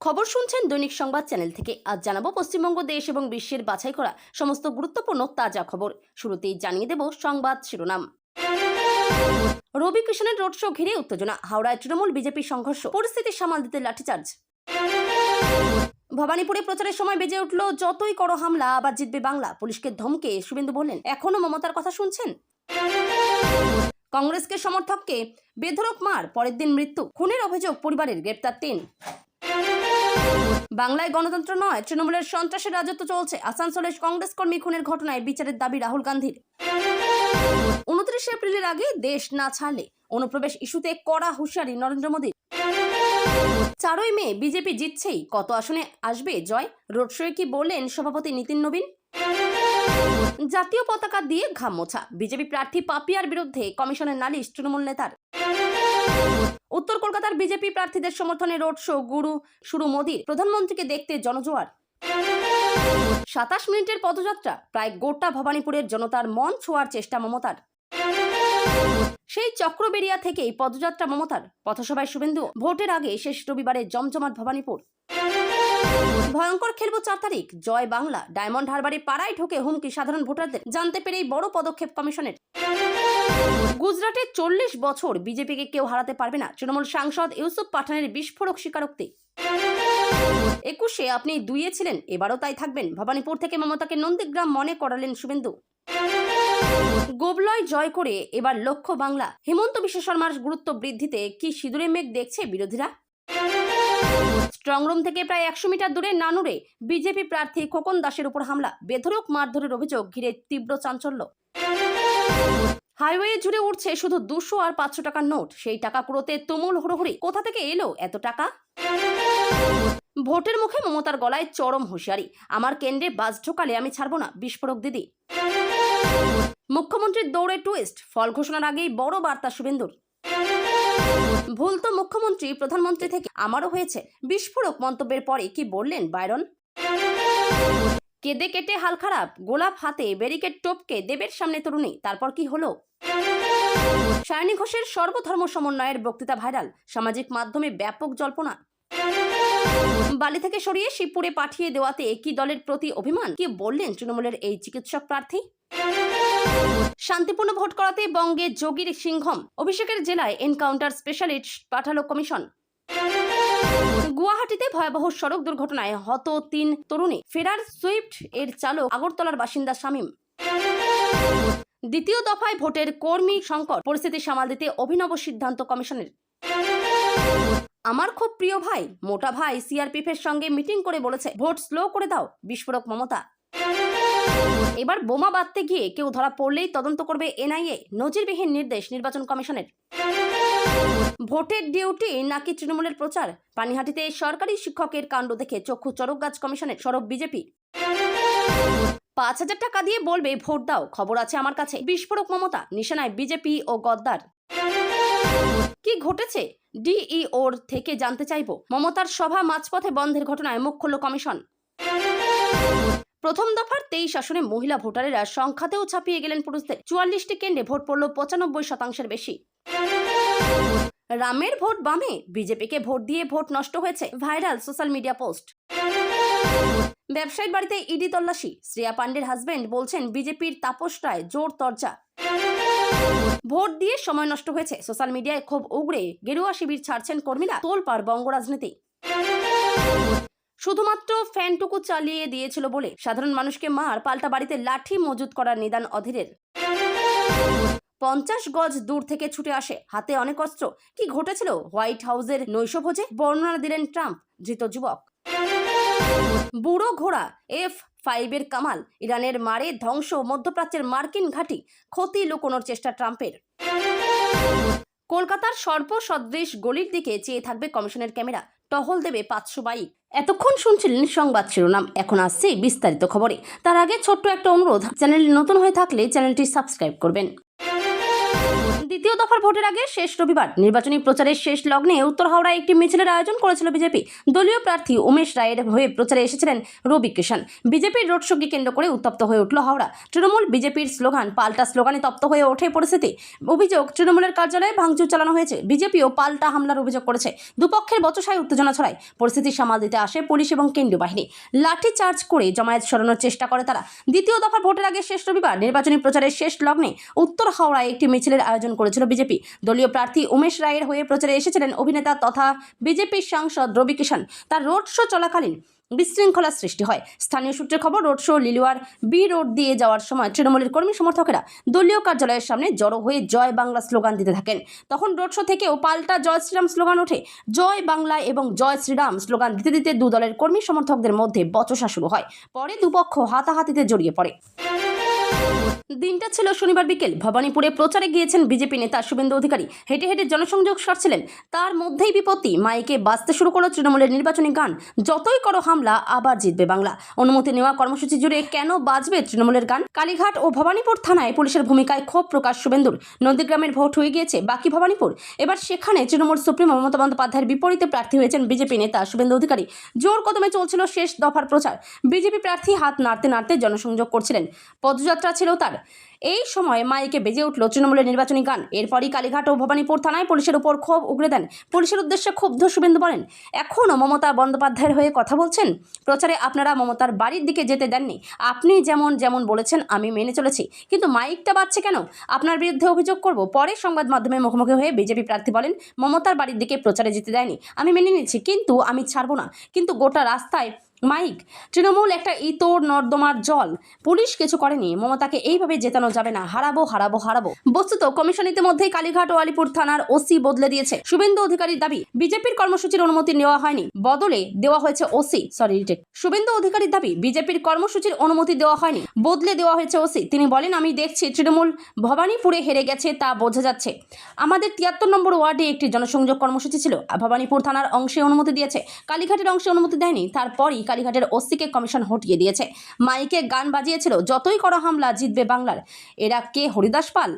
খবর শুনছেন দৈনিক সংবাদ চ্যানেল থেকে। আজ জানাবো পশ্চিমবঙ্গ দেশ এবং বিশ্বের বাছাই করা সমস্ত গুরুত্বপূর্ণ তাজা খবর। শুরুতেই জানিয়ে দেব সংবাদ শিরোনাম। রবি কিষাণের রোড শো ঘিরে উত্তেজনা, হাওড়ায় তৃণমূল বিজেপি সংঘর্ষ, পরিস্থিতি সামাল দিতে লাঠিচার্জ। ভবানীপুরে প্রচারের সময় বেজে উঠল যতই করো হামলা আবার জিতবে বাংলা, পুলিশকে ধমকে শুভেন্দু বললেন এখনো মমতার কথা শুনছেন। কংগ্রেসকে সমর্থককে বেধড়ক মার, পরের দিন মৃত্যু, খুনের অভিযোগ পরিবারের, গ্রেপ্তার 3। বাংলায় গণতন্ত্র নয়, তৃণমূলের সন্ত্রাসের রাজত্ব চলছে, আসানসোলের কংগ্রেস কর্মী খুনের ঘটনায় বিচারের দাবি রাহুল গান্ধীর। 29 এপ্রিলের আগে দেশ না ছাড়লে অনুপ্রবেশ ইস্যুতে কড়া হুঁশিয়ারি নরেন্দ্র মোদীর। 4ই মে বিজেপি জিতছেই, কত আসনে আসবে জয়, রোড শোয়ে কি বললেন সভাপতি নীতিন নবীন। জাতীয় পতাকা দিয়ে ঘাম মোছা, বিজেপি প্রার্থী পাপিয়ার বিরুদ্ধে কমিশনের নালিশ তৃণমূল নেতার। উত্তর কলকাতার বিজেপি প্রার্থীদের সমর্থনে রোড শো শুরু মোদীর, প্রধানমন্ত্রীকে দেখতে জনজোয়ার। 27 মিনিটের পদযাত্রা, প্রায় গোটা ভবানীপুরের জনতার মন ছোঁয়ার চেষ্টা মমতার। সেই চক্রবেড়িয়া থেকেই পদযাত্রা মমতার, পথসভায় শুভেন্দু, ভোটের আগে শেষ রবিবারে জমজমাট ভবানীপুর। ভয়ঙ্কর খেলবো 4 তারিখ, জয় বাংলা, ডায়মন্ড হারবারে পাড়ায় ঢোকে হুমকি সাধারণ ভোটারদের, জানতে পেরেই বড় পদক্ষেপ কমিশনের। গুজরাটে 40 বছর বিজেপিকে কেউ হারাতে পারবে না, তৃণমূল সাংসদ ইউসুফ পাঠানের বিস্ফোরক স্বীকারোক্তি। 21-এ আপনি 2-এ ছিলেন, এবারও তাই থাকবেন, ভবানীপুর থেকে মমতাকে নন্দীগ্রাম মনে করালেন শুভেন্দু। গোবলয় জয় করে এবার লক্ষ্য বাংলা, হেমন্ত বিশ্ব শর্মার গুরুত্ব বৃদ্ধিতে কি সিঁদুরে মেঘ দেখছে বিরোধীরা। স্ট্রংরুম থেকে প্রায় 100 মিটার দূরে নানুরে বিজেপি প্রার্থী খোকন দাসের উপর হামলা, বেধড়ক মারধরের অভিযোগ ঘিরে তীব্র চাঞ্চল্য। হাইওয়ে জুড়ে উঠছে শুধু 200 আর 500 টাকার নোট, সেই টাকা কুড়োতে তুমুল হুড়োহুড়ি, কোথা থেকে এলো এত টাকা। ভোটের মুখে মমতার গলায় চরম হুঁশিয়ারি, আমার কেন্দ্রে বাস ঢোকালে আমি ছাড়বো না, বিস্ফোরক দিদি। মুখ্যমন্ত্রীর দৌড়ে টুইস্ট, ফল ঘোষণার আগেই বড় বার্তা শুভেন্দুর। ভুল তো মুখ্যমন্ত্রী প্রধানমন্ত্রী থেকে, আমারও হয়েছে, বিস্ফোরক মন্তব্যের পরে কি বললেন বাইরন। কেঁদে কেটে হাল খারাপ, গোলাপ হাতে ব্যারিকেড টপকে দেবের সামনে তরুণী, তারপর কি হলো। সায়নী ঘোষের সর্বধর্ম সমন্বয়ের বক্তৃতা ভাইরাল, সামাজিক মাধ্যমে ব্যাপক জল্পনা। বালি থেকে সরিয়ে শিবপুরে পাঠিয়ে দেওয়াতে কি দলের প্রতি অভিমান, কি বললেন তৃণমূলের এই চিকিৎসক প্রার্থী। শান্তিপূর্ণ ভোট করাতে বঙ্গে যোগীর সিংহম, অভিষেকের জেলায় এনকাউন্টার স্পেশালিস্ট পাঠালো কমিশন। গুয়াহাটিতে ভয়াবহ সড়ক দুর্ঘটনায় হত 3 তরুণী, ফেরার সুইফট এর চালক আগরতলার বাসিন্দা শামীম। দ্বিতীয় দফায় ভোটের কর্মী সংকট, পরিস্থিতি সামাল দিতে অভিনব সিদ্ধান্ত কমিশনের। আমার খুব প্রিয় ভাই মোটা ভাই সিআরপিএফ এর সঙ্গে মিটিং করে বলেছে ভোট স্লো করে দাও, বিস্ফোরক মমতা। এবার বোমা বাঁধতে গিয়ে কেউ ধরা পড়লেই তদন্ত করবে এনআইএ, নজিরবিহীন নির্দেশ নির্বাচন কমিশনের। ভোটের ডিউটি নাকি তৃণমূলের প্রচার, পানিহাটিতে সরকারি শিক্ষকের কাণ্ড দেখে চক্ষু চড়ক গাছ কমিশনের, সরব বিজেপি। 5000 টাকা দিয়ে বলবে ভোট দাও, খবর আছে আমার কাছে, বিস্ফোরক মমতা, নিশানায় বিজেপি ও গদ্দার। কি ঘটেছে ডিইওর থেকে জানতে চাইব, মমতার সভা মাঝপথে বন্ধের ঘটনায় মুখ খুলল কমিশন। প্রথম দফার 23 আসনে মহিলা ভোটারেরা সংখ্যাতেও ছাপিয়ে গেলেন পুরুষদের, 44টি কেন্দ্রে ভোট পড়ল 95% বেশি। রামের ভোট বামে, বিজেপিকে ভোট দিয়ে ভোট নষ্ট হয়েছে, ভাইরাল সোশ্যাল মিডিয়া পোস্ট। ব্যবসায়ীর বাড়িতে ইডি তল্লাশি, শ্রেয়া পান্ডের হাজবেন্ড বলছেন বিজেপির তাপস রায় জোর তরজা। ভোট দিয়ে সময় নষ্ট হয়েছে, সোশ্যাল মিডিয়ায় ক্ষোভ উগড়ে গেরুয়া শিবির ছাড়ছেন কর্মীরা, তোলপাড় বঙ্গ রাজনীতি। শুধুমাত্র ফ্যানটুকু চালিয়ে দিয়েছিল বলে সাধারণ মানুষকে মার, পাল্টা বাড়িতে লাঠি মজুত করার নিদান অধীরের। 50 গজ দূর থেকে ছুটে আসে, হাতে অনেক অস্ত্র, কি ঘটেছিল হোয়াইট হাউসের নৈশভোজে, বর্ণনা দিলেন ট্রাম্প, ধৃত যুবক। বুড়ো ঘোড়া F5 এর কামাল, ইরানের মারে ধ্বংস মধ্যপ্রাচ্যের মার্কিন ঘাঁটি, ক্ষতি লুকোনোর চেষ্টা ট্রাম্পের। কলকাতার সর্পসদৃশ গলির দিকে চেয়ে থাকবে কমিশনের ক্যামেরা, টহল দেবে 500 বাইক। এতক্ষণ শুনছিলেন সংবাদ শিরোনাম, এখন আসছে বিস্তারিত খবরে। তার আগে ছোট্ট একটা অনুরোধ, চ্যানেল নতুন হয়ে থাকলে চ্যানেলটি সাবস্ক্রাইব করবেন। দ্বিতীয় দফার ভোটের আগে শেষ রবিবার নির্বাচনী প্রচারের শেষ লগ্নে উত্তর হাওড়ায় একটি মিছিলের আয়োজন করেছিল বিজেপি। দলীয় প্রার্থী উমেশ রায়ের হয়ে প্রচারে এসেছিলেন রবি কিষাণ। বিজেপির রোড শোকে কেন্দ্র করে উত্তপ্ত হয়ে উঠল হাওড়া। তৃণমূল বিজেপির স্লোগান পাল্টা স্লোগানে তপ্ত হয়ে ওঠে পরিস্থিতি। অভিযোগ, তৃণমূলের কার্যালয়ে ভাঙচুর চালানো হয়েছে। বিজেপিও পাল্টা হামলার অভিযোগ করেছে। দুপক্ষের বচসায় উত্তেজনা ছড়ায়। পরিস্থিতি সামাল দিতে আসে পুলিশ এবং কেন্দ্রীয় বাহিনী। লাঠি চার্জ করে জমায়েত সরানোর চেষ্টা করে তারা। দ্বিতীয় দফার ভোটের আগে শেষ রবিবার নির্বাচনী প্রচারের শেষ লগ্নে উত্তর হাওড়ায় একটি মিছিলের আয়োজন করেছিল বিজেপি। দলীয় প্রার্থী উমেশ রায়ের হয়ে প্রচারে এসেছিলেন অভিনেতা তথা বিজেপির সাংসদ রবি কিষাণ। তার রোড শো চলাকালীন বিশৃঙ্খলার সৃষ্টি হয়। স্থানীয় সূত্রে খবর, রোড শো লিলুয়ার বি রোড দিয়ে যাওয়ার সময় তৃণমূলের কর্মী সমর্থকেরা দলীয় কার্যালয়ের সামনে জড়ো হয়ে জয় বাংলা স্লোগান দিতে থাকেন। তখন রোড শো থেকেও পাল্টা জয় শ্রীরাম স্লোগান ওঠে। জয় বাংলা এবং জয় শ্রীরাম স্লোগান দিতে দিতে দু দলের কর্মী সমর্থকদের মধ্যে বচসা শুরু হয়। পরে দুপক্ষ হাতাহাতিতে জড়িয়ে পড়ে। দিনটা ছিল শনিবার বিকেল। ভবানীপুরে প্রচারে গিয়েছেন বিজেপি নেতা শুভেন্দু অধিকারী। হেঁটে হেঁটে জনসংযোগ সারছিলেন। তার মধ্যেই বিপত্তি। মাইকে বাজতে শুরু করলো তৃণমূলের নির্বাচনী গান, যতই করো হামলা আবার জিতবে বাংলা। অনুমতি নেওয়া কর্মসূচি জুড়ে কেন বাজবে তৃণমূলের গান? কালীঘাট ও ভবানীপুর থানায় পুলিশের ভূমিকায় ক্ষোভ প্রকাশ শুভেন্দুর। নন্দীগ্রামের ভোট হয়ে গিয়েছে, বাকি ভবানীপুর। এবার সেখানে তৃণমূল সুপ্রিমো মমতা বন্দ্যোপাধ্যায়ের বিপরীতে প্রার্থী হয়েছেন বিজেপি নেতা শুভেন্দু অধিকারী। জোর কদমে চলছিল শেষ দফার প্রচার। বিজেপি প্রার্থী হাত নাড়তে নাড়তে জনসংযোগ করছিলেন। পদযাত্রা ছিল তার। এই সময় মাইকে বেজে উঠল তৃণমূলের নির্বাচনী গান। এরপরই কালীঘাট ও ভবানীপুর থানায় পুলিশের উপর ক্ষোভ উগরে দেন। পুলিশের উদ্দেশ্যে ক্ষুব্ধ শুভেন্দু বলেন, এখনও মমতা বন্দ্যোপাধ্যায়ের হয়ে কথা বলছেন? প্রচারে আপনারা মমতার বাড়ির দিকে যেতে দেননি। আপনি যেমন যেমন বলেছেন আমি মেনে চলেছি, কিন্তু মাইকটা বাজছে কেন? আপনার বিরুদ্ধে অভিযোগ করব। পরে সংবাদ মাধ্যমে মুখোমুখি হয়ে বিজেপি প্রার্থী বলেন, মমতার বাড়ির দিকে প্রচারে যেতে দেয়নি, আমি মেনে নিচ্ছি, কিন্তু আমি ছাড়বো না। কিন্তু গোটা রাস্তায় মাইক, তৃণমূল একটা ইতর নর্দমার জল। পুলিশ কিছু করেনি। মমতাকে এইভাবে জেতানো যাবে না। হারাবো হারাবো হারাবো। বস্তুত কমিশন ইতিমধ্যেই কালীঘাট ও আলিপুর থানার ওসি বদলে দিয়েছে। শুভেন্দু অধিকারীর দাবি, বিজেপির কর্মসূচির অনুমতি নেওয়া হয়নি, বদলে দেওয়া হয়েছে ওসি। শুভেন্দু অধিকারীর দাবি, বিজেপির কর্মসূচির অনুমতি দেওয়া হয়নি, বদলে দেওয়া হয়েছে ওসি। তিনি বলেন, আমি দেখছি তৃণমূল ভবানীপুরে হেরে গেছে, তা বোঝা যাচ্ছে। আমাদের ৭৩ নম্বর ওয়ার্ডে একটি জনসংযোগ কর্মসূচি ছিল। ভবানীপুর থানার অংশে অনুমতি দিয়েছে, কালীঘাটের অংশে অনুমতি দেয়নি। তারপরই কালীঘাটের ওসিকে কমিশন হটিয়ে দিয়েছে। মাইকে গান বাজিয়েছিল, যতই করো হামলা জিতবে বাংলার। এরা কে? হরিদাস পাল?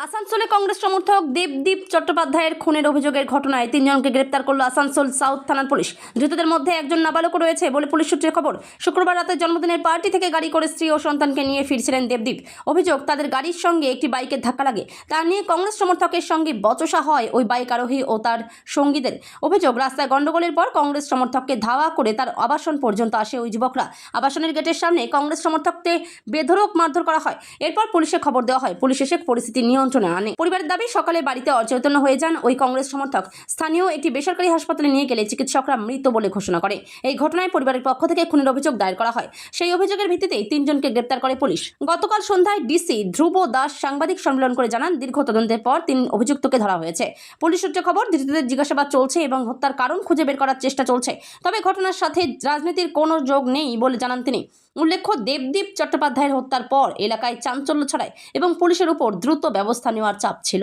আসানসোলে কংগ্রেস সমর্থক দেবদীপ চট্টোপাধ্যায়ের খুনের অভিযোগের ঘটনায় ৩ জনকে গ্রেপ্তার করল আসানসোল সাউথ থানার পুলিশ। ধৃতদের মধ্যে একজন নাবালকও রয়েছে বলে পুলিশ সূত্রে খবর। শুক্রবার রাতে জন্মদিনের পার্টি থেকে গাড়ি করে স্ত্রী ও সন্তানকে নিয়ে ফিরছিলেন দেবদীপ। অভিযোগ, তাদের গাড়ির সঙ্গে একটি বাইকের ধাক্কা লাগে। তা নিয়ে কংগ্রেস সমর্থকের সঙ্গে বচসা হয় ওই বাইক আরোহী ও তার সঙ্গীদের। অভিযোগ, রাস্তায় গন্ডগোলের পর কংগ্রেস সমর্থককে ধাওয়া করে তার আবাসন পর্যন্ত আসে ওই যুবকরা। আবাসনের গেটের সামনে কংগ্রেস সমর্থককে বেধড়ক মারধর করা হয়। এরপর পুলিশে খবর দেওয়া হয়। পুলিশ এসে পরিস্থিতি নিয়ন্ত্রণে আনে। পরিবারের দাবি, সকালে বাড়িতে অচৈতন্য হয়ে যান ওই কংগ্রেস সমর্থক। স্থানীয় একটি বেসরকারি হাসপাতালে নিয়ে গেলে চিকিৎসকরা মৃত বলে ঘোষণা করে। এই ঘটনায় পরিবারের পক্ষ থেকে খুনের অভিযোগ দায়ের করা হয়। সেই অভিযোগের ভিত্তিতেই ৩ জনকে গ্রেপ্তার করে পুলিশ। গতকাল সন্ধ্যায় ডিসি ধ্রুব দাস সাংবাদিক সম্মেলন করে জানান, দীর্ঘ তদন্তের পর ৩ অভিযুক্তকে ধরা হয়েছে। পুলিশ সূত্রে খবর, ধৃতদের জিজ্ঞাসাবাদ চলছে এবং হত্যার কারণ খুঁজে বের করার চেষ্টা চলছে। তবে ঘটনার সাথে রাজনীতির কোনো যোগ নেই বলে জানান তিনি। উল্লেখ্য, দেবদীপ চট্টোপাধ্যায়ের হত্যার পর এলাকায় চাঞ্চল্য ছড়ায় এবং পুলিশের উপর দ্রুত ব্যবস্থা নেওয়ার চাপ ছিল।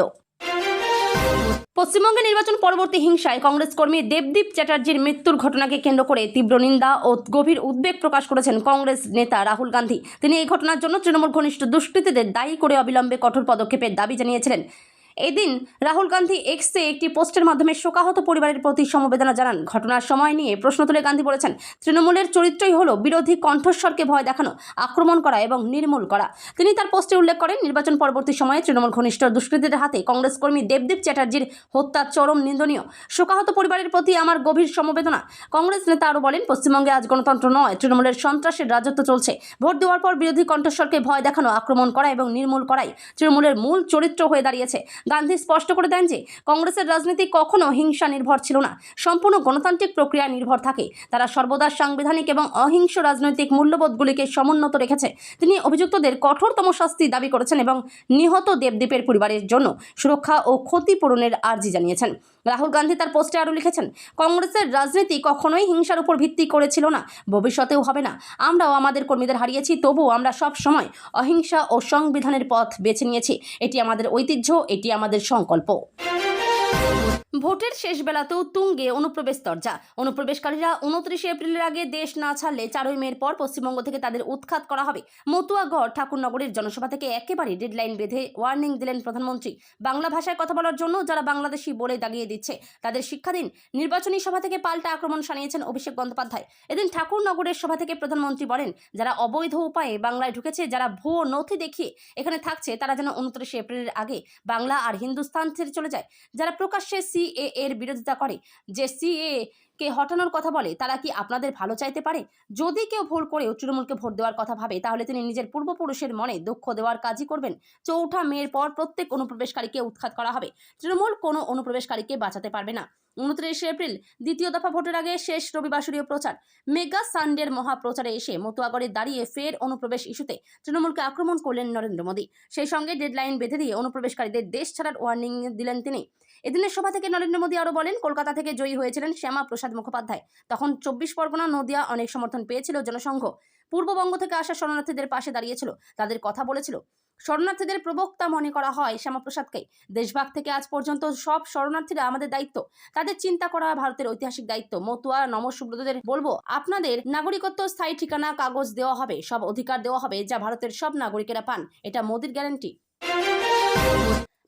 পশ্চিমবঙ্গে নির্বাচন পরবর্তী হিংসায় কংগ্রেস কর্মী দেবদীপ চ্যাটার্জির মৃত্যুর ঘটনাকে কেন্দ্র করে তীব্র নিন্দা ও গভীর উদ্বেগ প্রকাশ করেছেন কংগ্রেস নেতা রাহুল গান্ধী। তিনি এই ঘটনার জন্য তৃণমূল ঘনিষ্ঠ দুষ্কৃতীদের দায়ী করে অবিলম্বে কঠোর পদক্ষেপের দাবি জানিয়েছিলেন। এদিন রাহুল গান্ধী এক্সে একটি পোস্টের মাধ্যমে শোকাহত পরিবারের প্রতি সমবেদনা জানান। ঘটনার সময় নিয়ে প্রশ্ন তুলে গান্ধী বলেছেন, তৃণমূলের চরিত্রই হলো বিরোধী কণ্ঠস্বরকে ভয় দেখানো, আক্রমণ করা এবং নির্মূল করা। তিনি তার পোস্টে উল্লেখ করেন, নির্বাচন পরবর্তী সময়ে তৃণমূল ঘনিষ্ঠ দুষ্কৃতীদের হাতে কংগ্রেস কর্মী দেবদীপ চ্যাটার্জির হত্যা চরম নিন্দনীয়। শোকাহত পরিবারের প্রতি আমার গভীর সমবেদনা। কংগ্রেস নেতা আরও বলেন, পশ্চিমবঙ্গে আজ গণতন্ত্র নয়, তৃণমূলের সন্ত্রাসের রাজত্ব চলছে। ভোট দেওয়ার পর বিরোধী কণ্ঠস্বরকে ভয় দেখানো, আক্রমণ করা এবং নির্মূল করাই তৃণমূলের মূল চরিত্র হয়ে দাঁড়িয়েছে। গান্ধী স্পষ্ট করে দেন যে কংগ্রেসের রাজনীতি কখনো হিংসা নির্ভর ছিল না, সম্পূর্ণ গণতান্ত্রিক প্রক্রিয়া নির্ভর থাকে। তারা সর্বদা সাংবিধানিক এবং অহিংস রাজনৈতিক মূল্যবোধগুলিকে সমুন্নত রেখেছে। তিনি অভিযুক্তদের কঠোরতম শাস্তি দাবি করেছেন এবং নিহত দেবদীপের পরিবারের জন্য সুরক্ষা ও ক্ষতিপূরণের আর্জি জানিয়েছেন। রাহুল গান্ধী তার পোস্টে আরও লিখেছেন, কংগ্রেসের রাজনীতি কখনোই হিংসার উপর ভিত্তি করেছিল না, ভবিষ্যতেও হবে না। আমরাও আমাদের কর্মীদের হারিয়েছি, তবুও আমরা সব সময় অহিংসা ও সংবিধানের পথ বেছে নিয়েছি। এটি আমাদের ঐতিহ্য, এটি আমাদের সংকল্প। ভোটের শেষ বেলাতেও তুঙ্গে অনুপ্রবেশ দরজা। অনুপ্রবেশকারীরা 29 এপ্রিলের আগে দেশ না ছাড়লে 4 মের পর পশ্চিমবঙ্গ থেকে তাদের উৎখাত করা হবে। মতুয়াগড় ঠাকুরনগরের জনসভা থেকে একেবারে ডেডলাইন বেঁধে ওয়ার্নিং দিলেন প্রধানমন্ত্রী। বাংলা ভাষায় কথা বলার জন্য যারা বাংলাদেশি বলে দাগিয়ে দিচ্ছে তাদের শিক্ষা দিন। নির্বাচনী সভা থেকে পাল্টা আক্রমণ শানিয়েছেন অভিষেক বন্দ্যোপাধ্যায়। এদিন ঠাকুরনগরের সভা থেকে প্রধানমন্ত্রী বলেন, যারা অবৈধ উপায়ে বাংলায় ঢুকেছে, যারা ভুয়ো নথি দেখিয়ে এখানে থাকছে, তারা যেন 29 এপ্রিলের আগে বাংলা আর হিন্দুস্তান ছেড়ে চলে যায়। যারা প্রকাশ্যে সিএ এর বিরোধিতা করে, যে সিএ কে হটানোর কথা বলে, তারা কি আপনাদের ভালো চাইতে পারে? যদি কেউ ভুল করেও তৃণমূলকে ভোট দেওয়ার কথা ভাবে, তাহলে তিনি নিজের পূর্বপুরুষের মনে দুঃখ দেওয়ার কাজই করবেন। 4 মের পর প্রত্যেক অনুপ্রবেশকারীকে উৎখাত করা হবে। তৃণমূল কোনো অনুপ্রবেশকারীকে বাঁচাতে পারবে না। 29 এপ্রিল দ্বিতীয় দফা ভোটের আগে শেষ রবিবাসরীয় প্রচার। মেগা সানডের মহাপ্রচারে এসে মতুয়াগড়ে দাঁড়িয়ে ফের অনুপ্রবেশ ইস্যুতে তৃণমূলকে আক্রমণ করলেন নরেন্দ্র মোদী। সেই সঙ্গে ডেডলাইন বেঁধে দিয়ে অনুপ্রবেশকারীদের দেশ ছাড়ার ওয়ার্নিং দিলেন তিনি। এদিনের সভা থেকে নরেন্দ্র মোদী আরও বলেন, কলকাতা থেকে জয়ী হয়েছিলেন শ্যামা প্রসাদ মুখোপাধ্যায়। তখন 24 পরগনা, নদিয়া অনেক সমর্থন পেয়েছিল জনসংঘ। পূর্ববঙ্গ থেকে আসা শরণার্থীদের পাশে দাঁড়িয়েছিল, তাদের কথা বলেছিল। শরণার্থীদের প্রবক্তা মনে করা হয় শ্যামাপ্রসাদকে। দেশভাগ থেকে আজ পর্যন্ত সব শরণার্থীরা আমাদের দায়িত্ব, তাদের চিন্তা করা ভারতের ঐতিহাসিক দায়িত্ব। মতুয়া নমঃসুব্রতদের বলবো, আপনাদের নাগরিকত্ব, স্থায়ী ঠিকানা, কাগজ দেওয়া হবে, সব অধিকার দেওয়া হবে যা ভারতের সব নাগরিকেরা পান। এটা মোদির গ্যারান্টি।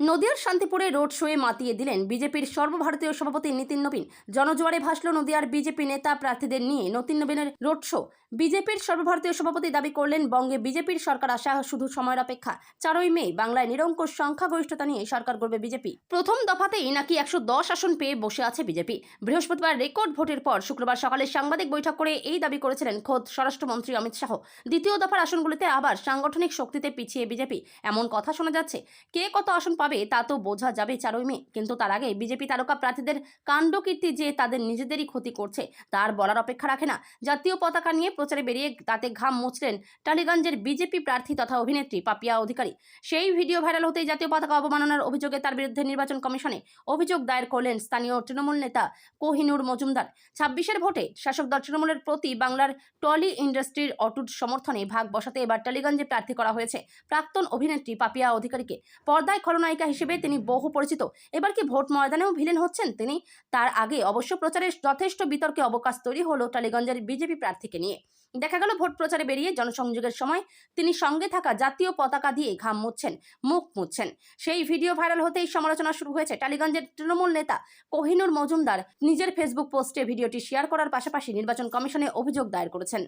নদিয়ার শান্তিপুরে রোড শোয়ে মাতিয়ে দিলেন বিজেপির সর্বভারতীয় সভাপতি নীতিন নবীন। জনজোয়ারে ভাসল নদিয়ার বিজেপি নেতা প্রার্থীদের নিয়ে নীতিন নবীনের রোড শো। বিজেপির সর্বভারতীয় সভাপতি দাবি করলেন, বঙ্গে বিজেপির সরকার আসা শুধু সময়ের অপেক্ষা। 4 মে বাংলায় নিরঙ্কুশ সংখ্যাগরিষ্ঠতা নিয়ে সরকার গড়বে বিজেপি। প্রথম দফাতেই নাকি 110 আসন পেয়ে বসে আছে বিজেপি। বৃহস্পতিবার রেকর্ড ভোটের পর শুক্রবার সকালে সাংবাদিক বৈঠক করে এই দাবি করেছিলেন খোদ স্বরাষ্ট্রমন্ত্রী অমিত শাহ। দ্বিতীয় দফার আসনগুলিতে আবার সাংগঠনিক শক্তিতে পিছিয়ে বিজেপি, এমন কথা শোনা যাচ্ছে। কে কত আসন পাবে তা তো বোঝা যাবে 4 মে, কিন্তু তার আগে বিজেপি তারকা প্রার্থীদের কাণ্ডকীর্তি যে তাদের নিজেদেরই ক্ষতি করছে তার বলার অপেক্ষা রাখে না। জাতীয় পতাকা নিয়ে প্রচারে বেরিয়ে তাতে ঘাম মুছলেন টালিগঞ্জের বিজেপি প্রার্থী তথা অভিনেত্রী পাপিয়া অধিকারী। সেই ভিডিও ভাইরাল হতেই জাতীয় পতাকা অবমাননার অভিযোগে তার বিরুদ্ধে নির্বাচন কমিশনে অভিযোগ দায়ের করলেন স্থানীয় তৃণমূল নেতা কোহিনুর মজুমদার। 26 ভোটে শাসক দল তৃণমূলের প্রতি বাংলার টলি ইন্ডাস্ট্রির অটুট সমর্থনে ভাগ বসাতে এবার টালিগঞ্জে প্রার্থী করা হয়েছে প্রাক্তন অভিনেত্রী পাপিয়া অধিকারীকে। পর্দায় খলনায়িকা হিসেবে তিনি বহু পরিচিত, এবার কি ভোট ময়দানেও ভিলেন হচ্ছেন তিনি? তার আগে অবশ্য প্রচারের যথেষ্ট বিতর্কে অবকাশ তৈরি হলো টালিগঞ্জের বিজেপি প্রার্থীকে নিয়ে। দেখা গেল ভোট প্রচারে বেরিয়ে জনসংযোগের সময় তিনি সঙ্গে থাকা জাতীয় পতাকা দিয়ে ঘাম মুছছেন, মুখ মুছছেন। সেই ভিডিও ভাইরাল হতেই সমালোচনা শুরু হয়েছে। টালিগঞ্জের তৃণমূল নেতা কোহিনুর মজুমদার নিজের ফেসবুক পোস্টে ভিডিওটি শেয়ার করার পাশাপাশি নির্বাচন কমিশনে অভিযোগ দায়ের করেছেন।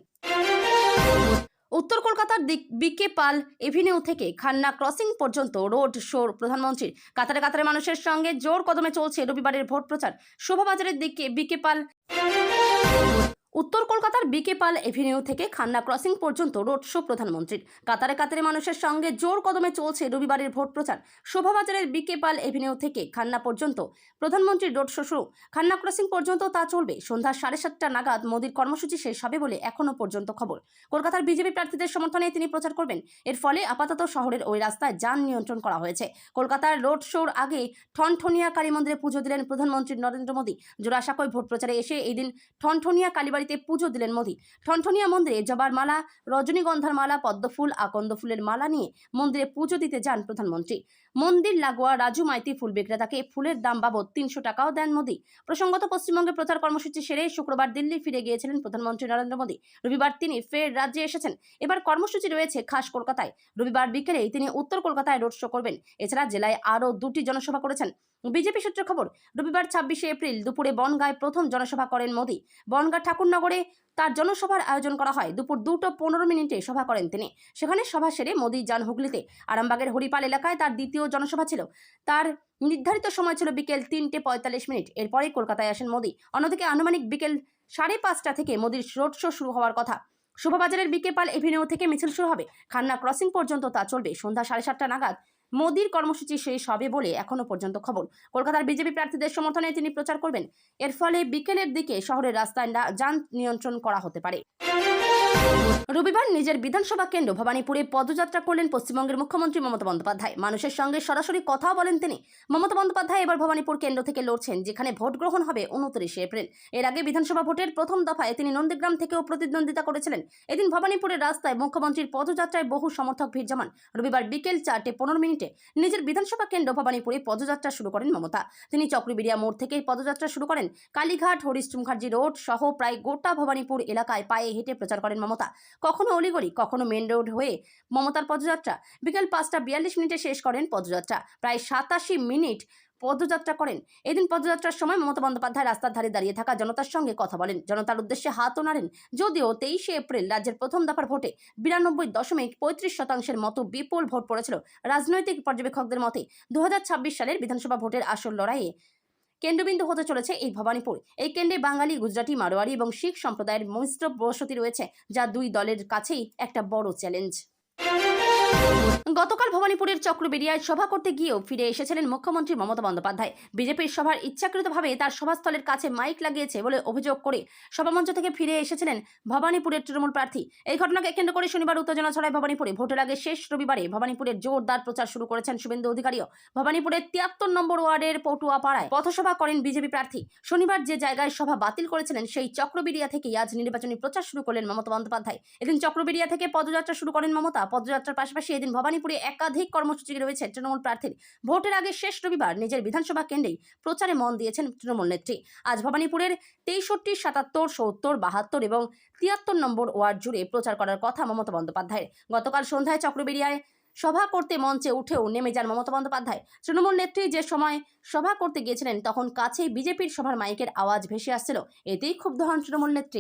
উত্তর কলকাতার বিকে পাল এভিনিউ থেকে খান্না ক্রসিং পর্যন্ত রোড শোর প্রধানমন্ত্রীর। কাতারে কাতারে মানুষের সঙ্গে জোর কদমে চলছে রবিবারের ভোট প্রচার। শোভাবাজারের দিকে বিকে পাল উত্তর কলকাতার বিকে পাল এভিনিউ থেকে খান্না ক্রসিং পর্যন্ত রোড শো প্রধানমন্ত্রীর। কাতারে কাতারে মানুষের সঙ্গে জোর কদমে চলছে রবিবারের ভোট প্রচার। শোভাবাজারের বিকে পাল এভিনিউ থেকে খান্না পর্যন্ত প্রধানমন্ত্রীর রোড শো শুরু। খান্না ক্রসিং পর্যন্ত তা চলবে। সন্ধ্যা 7:30 নাগাদ মোদির কর্মসূচি শেষ হবে বলে এখনো পর্যন্ত খবর। কলকাতার বিজেপি প্রার্থীদের সমর্থনে তিনি প্রচার করবেন। এর ফলে আপাতত শহরের ওই রাস্তায় যান নিয়ন্ত্রণ করা হয়েছে। কলকাতার রোড শোর আগে ঠনঠনিয়া কালী মন্দিরে পুজো দিলেন প্রধানমন্ত্রী নরেন্দ্র মোদী। জোড়াসাঁকোয় ভোট প্রচারে এসে এই দিন ঠনঠনিয়া কালীবাড়িতে পুজো দিলেন মোদী। ঠনঠনিয়া মন্দিরে জবার মালা, রজনীগন্ধার মালা, পদ্মফুল, আকন্দ ফুলের মালা নিয়ে মন্দিরে পুজো দিতে যান প্রধানমন্ত্রী। মন্দির লাগোয়া রাজু মাইতি ফুল বিক্রেতাকে ফুলের দাম বাবদ 300 টাকাও দেন মোদী। প্রসঙ্গত, পশ্চিমবঙ্গে প্রচার কর্মসূচি সেরে শুক্রবার দিল্লি ফিরে গিয়েছিলেন প্রধানমন্ত্রী নরেন্দ্র মোদী। রবিবার তিনি ফের রাজ্যে এসেছেন। এবার কর্মসূচি রয়েছে খাস কলকাতায়। রবিবার বিকেলেই তিনি উত্তর কলকাতায় রোড শো করবেন। এছাড়া জেলায় আরও 2টি জনসভা করেছেন। বিজেপি সূত্রে খবর, রবিবার 26 এপ্রিল দুপুরে বনগাঁয় প্রথম জনসভা করেন মোদী। বনগাঁ ঠাকুরনগরে তার জনসভার আয়োজন করা হয়। দুপুর 2:15 সভা করেন তিনি। সেখানে সভা সেরে মোদী যান হুগলিতে। আরামবাগের হরিপাল এলাকায় তার দ্বিতীয় জনসভা ছিল। তার নির্ধারিত সময় ছিল বিকেল 3:45। এরপরে কলকাতায় আসেন মোদী। অন্যদিকে আনুমানিক বিকেল 5:30 থেকে মোদীর রোড শো শুরু হওয়ার কথা। শোভাবাজারের বিকে পাল এভিনিউ থেকে মিছিল শুরু হবে। খান্না ক্রসিং পর্যন্ত তা চলবে। সন্ধ্যা 7:30 নাগাদ মোদীর কর্মসূচি শেষ হবে বলে এখনো পর্যন্ত খবর। কলকাতার বিজেপি প্রার্থীদের সমর্থনে তিনি প্রচার করবেন। এর ফলে বিকেলের দিকে শহরের রাস্তায় যান নিয়ন্ত্রণ করা হতে পারে। রবিবার নিজের বিধানসভা কেন্দ্র ভবানীপুরে পদযাত্রা করলেন পশ্চিমবঙ্গের মুখ্যমন্ত্রী মমতা বন্দ্যোপাধ্যায়। মানুষের সঙ্গে সরাসরি কথাও বলেন তিনি। মমতা বন্দ্যোপাধ্যায় এবার ভবানীপুর কেন্দ্র থেকে লড়ছেন, যেখানে ভোট গ্রহণ হবে 29 এপ্রিল। এর আগে বিধানসভা ভোটের প্রথম দফায় তিনি নন্দীগ্রাম থেকেও প্রতিদ্বন্দ্বিতা করেছিলেন। এদিন ভবানীপুরের রাস্তায় মুখ্যমন্ত্রীর পদযাত্রায় বহু সমর্থক ভিড় জমান। রবিবার বিকেল 4:15 নিজের বিধানসভা কেন্দ্র ভবানীপুরে পদযাত্রা শুরু করেন মমতা। তিনি চক্রবিড়িয়া মোড় থেকে পদযাত্রা শুরু করেন। কালীঘাট, হরিশ মুখার্জি রোড সহ প্রায় গোটা ভবানীপুর এলাকায় পায়ে হেঁটে প্রচার করেন মমতা। কখনো অলিগলি, কখনো মেন রোড হয়ে মমতার পদযাত্রা। বিকেল 5:42 শেষ করেন পদযাত্রা। প্রায় 87 মিনিট পদযাত্রা করেন। এদিন পদযাত্রার সময় মমতা বন্দ্যোপাধ্যায় রাস্তার ধারে দাঁড়িয়ে থাকা জনতার সঙ্গে কথা বলেন, জনতার উদ্দেশ্যে হাতও নাড়েন। যদিও 23 এপ্রিল রাজ্যের প্রথম দফার ভোটে 92.35% মতো বিপুল ভোট পড়েছিল, রাজনৈতিক পর্যবেক্ষকদের মতে 2026 সালের বিধানসভা ভোটের আসল লড়াইয়ে কেন্দ্রবিন্দু হতে চলেছে এই ভবানীপুর। এই কেন্দ্রে বাঙালি, গুজরাটি, মারোয়ারি এবং শিখ সম্প্রদায়ের মিশ্র বসতি রয়েছে, যা দুই দলের কাছেই একটা বড় চ্যালেঞ্জ। গতকাল ভবানীপুরের চক্রবেড়িয়ায় সভা করতে গিয়েও ফিরে এসেছিলেন মুখ্যমন্ত্রী মমতা বন্দ্যোপাধ্যায়। বিজেপির সভার ইচ্ছাকৃতভাবে তার সভাস্থলের কাছে মাইক লাগিয়েছে বলে অভিযোগ করে সভামঞ্চ থেকে ফিরে এসেছিলেন ভবানীপুরের তৃণমূল প্রার্থী। এই ঘটনাকে কেন্দ্র করে শনিবার উত্তেজনা ছড়ায় ভবানীপুরে। ভোটের আগে শেষ রবিবারে ভবানীপুরের জোরদার প্রচার শুরু করেছেন শুভেন্দু অধিকারীও। ভবানীপুরের 73 নম্বর ওয়ার্ডের পটুয়াপাড়ায় পথসভা করেন বিজেপি প্রার্থী। শনিবার যে জায়গায় সভা বাতিল করেছিলেন সেই চক্রবেড়িয়া থেকেই আজ নির্বাচনী প্রচার শুরু করলেন মমতা বন্দ্যোপাধ্যায়। এদিন চক্রবেড়িয়া থেকে পদযাত্রা শুরু করেন মমতা। পদযাত্রার পাশাপাশি এদিন ভবানীপুরে একাধিক কর্মসূচি রয়েছে তৃণমূল প্রার্থীর। ভোটের আগে শেষ রবিবার নিজের বিধানসভা কেন্দ্রেই প্রচারে মন দিয়েছেন তৃণমূল নেত্রী। আজ ভবানীপুরের 63, 77, 70, 72 এবং 73 নম্বর ওয়ার্ড জুড়ে প্রচার করার কথা মমতা বন্দ্যোপাধ্যায়ের। গতকাল সন্ধ্যায় চক্রবেড়িয়ায় সভা করতে মঞ্চে উঠেও নেমে যান মমতা বন্দ্যোপাধ্যায়। তৃণমূল নেত্রী যে সময় সভা করতে গিয়েছিলেন তখন কাছেই বিজেপির সভার মাইকের আওয়াজ ভেসে আসছিল। এতেই ক্ষুব্ধ হন তৃণমূল নেত্রী।